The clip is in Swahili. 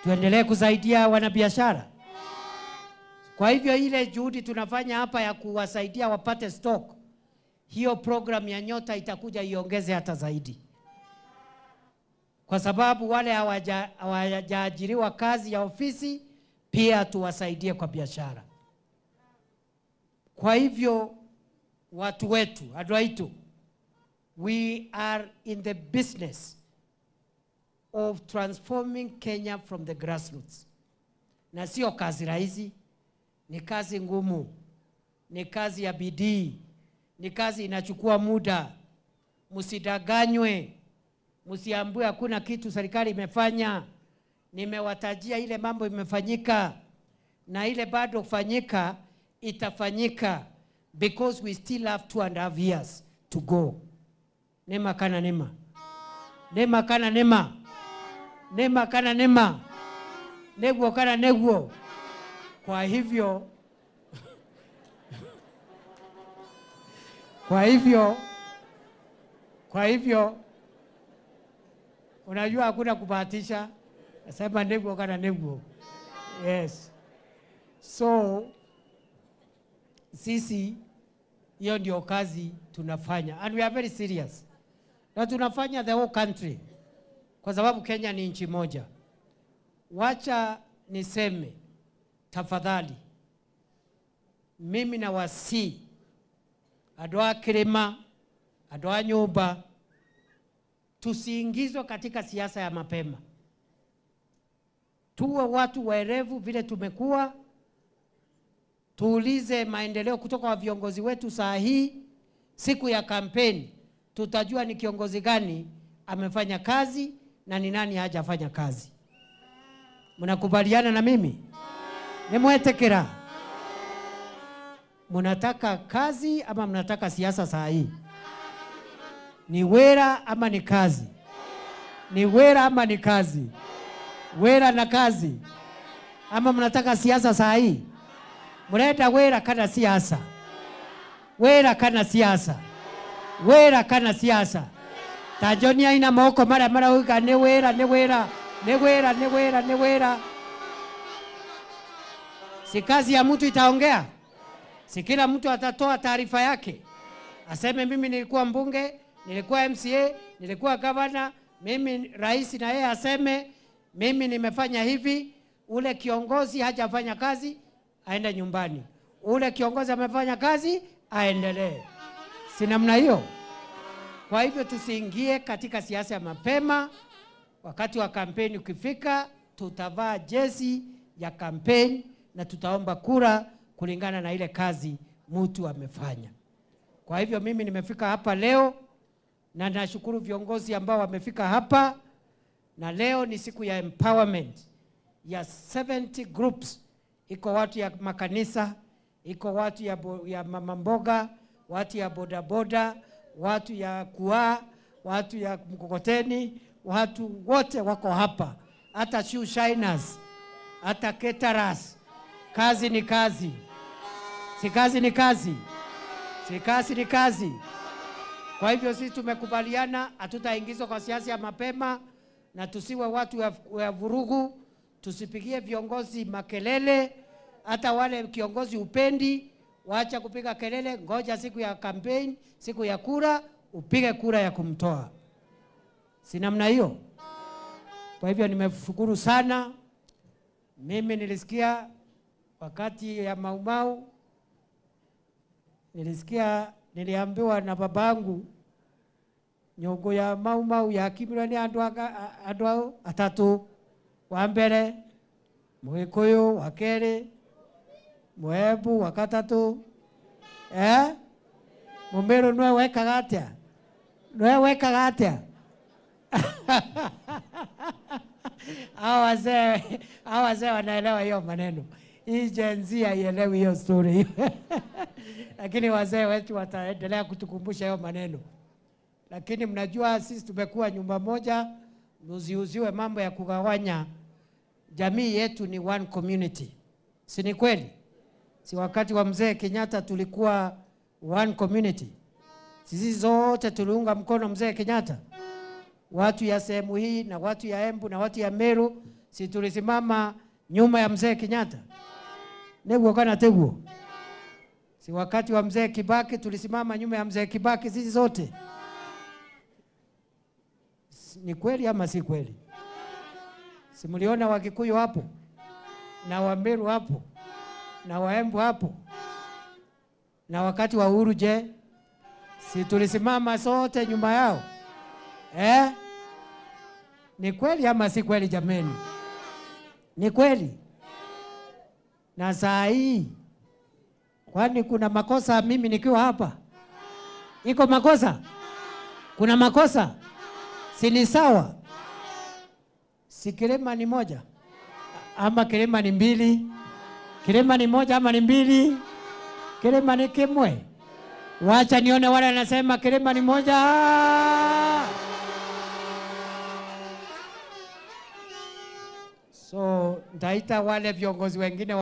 tuendelee kusaidia wanabiashara. Kwa hivyo ile juhudi tunafanya hapa ya kuwasaidia wapate stock, hiyo program ya Nyota itakuja iongeze hata zaidi. Kwa sababu wale hawajaajiriwa kazi ya ofisi pia tuwasaidie kwa biashara. Kwa hivyo watu wetu, adwaitu, we are in the business of transforming Kenya from the grassroots. Na sio kazi rahisi, ni kazi ngumu, ni kazi ya bidii, ni kazi inachukua muda. Msidanganywe, msiambue hakuna kitu serikali imefanya. Nimewatajia ile mambo imefanyika na ile bado kufanyika itafanyika, because we still have 2.5 years to go. Nema kana nema. Nema kana nema. Nema kana nema. Neguo kana neguo. Kwa hivyo unajua hakuna kubahatisha. Sema neguo kana neguo. Yes. So sisi hiyo ndio kazi tunafanya, and we are very serious. Na tunafanya the whole country, kwa sababu Kenya ni nchi moja. Wacha niseme tafadhali, mimi na wasi adoa Kirima, adoa Nyumba, tusiingizwe katika siasa ya mapema. Tuwe watu werevu vile tumekuwa. Tuulize maendeleo kutoka kwa viongozi wetu saa hii. Siku ya kampeni tutajua ni kiongozi gani amefanya kazi na ni nani hajafanya kazi. Mnakubaliana na mimi? Nimwetekera. Mnataka kazi ama mnataka siasa saa hii? Ni wera ama ni kazi? Ni wera ama ni kazi? Wera na kazi. Ama mnataka siasa saa hii? Murenda wera kana siasa? Wera kana siasa? Wera kana siasa? Tajonia ina moko mara uga ne wera ne wera ne wera ne wera ne wera. Si kazi ya mtu itaongea? Si kila mtu atatoa taarifa yake? Aseme mimi nilikuwa mbunge, nilikuwa MCA, nilikuwa gavana, mimi rais, na yeye aseme mimi nimefanya hivi. Ule kiongozi hajafanya kazi aende nyumbani. Ule kiongozi amefanya kazi aendelee. Si namna hiyo? Kwa hivyo tusiingie katika siasa ya mapema. Wakati wa kampeni ukifika, tutavaa jezi ya kampeni na tutaomba kura kulingana na ile kazi mtu amefanya. Kwa hivyo mimi nimefika hapa leo na nashukuru viongozi ambao wamefika hapa, na leo ni siku ya empowerment ya 70 groups. Iko watu ya makanisa, iko watu ya mama mboga, watu ya bodaboda, watu ya kuaa, watu ya mkokoteni, watu wote wako hapa. Hata shoe shiners, hata caterers. Kazi ni kazi. Si kazi ni kazi. Si kazi ni kazi. Kwa hivyo sisi tumekubaliana hatutaingizwa kwa siasa ya mapema, na tusiwe watu wa vurugu. Tusipigie viongozi makelele. Hata wale kiongozi upendi, waacha kupiga kelele. Ngoja siku ya campaign, siku ya kura, upige kura ya kumtoa. Si namna hiyo? Kwa hivyo nimeshukuru sana. Mimi nilisikia wakati ya Maumau, niliambiwa na babangu nyongo ya Maumau ya Kibira ni andu atatu. Wa mbere Mugikuyu, wa keri Muembu, wa gatatu Mumeru. Nwe wekaga atia? Nwe wekaga atia? Hawa wazee wanaelewa hiyo maneno. Hii Gen Z haielewi hiyo story. Lakini wazee wetu wataendelea kutukumbusha hiyo maneno. Lakini mnajua sisi tumekuwa nyumba moja, msiuziwe mambo ya kugawanya. Jamii yetu ni one community. Si ni kweli? Si wakati wa mzee Kenyatta tulikuwa one community? Sisi zote tuliunga mkono mzee Kenyatta. Watu ya sehemu hii na watu ya Embu na watu ya Meru, si tulisimama nyuma ya mzee Kenyatta? Neguo kana teguo. Si wakati wa mzee Kibaki tulisimama nyuma ya mzee Kibaki sisi zote? Ni kweli ama si kweli? Si mliona Wakikuyu hapo na Wameru hapo na Waembu hapo? Na wakati wa Uhuru je, si tulisimama sote nyuma yao? Ni kweli ama si kweli jameni? Ni kweli. Na saa hii kwani kuna makosa mimi nikiwa hapa? Iko makosa? Kuna makosa? Si ni sawa? Si Kirema ni moja ama Kirema ni mbili? Kirema ni moja ama ni mbili? Kirema ni kimwe? Wacha nione wale wanasema Kirema ni moja. So nitaita wale viongozi wengine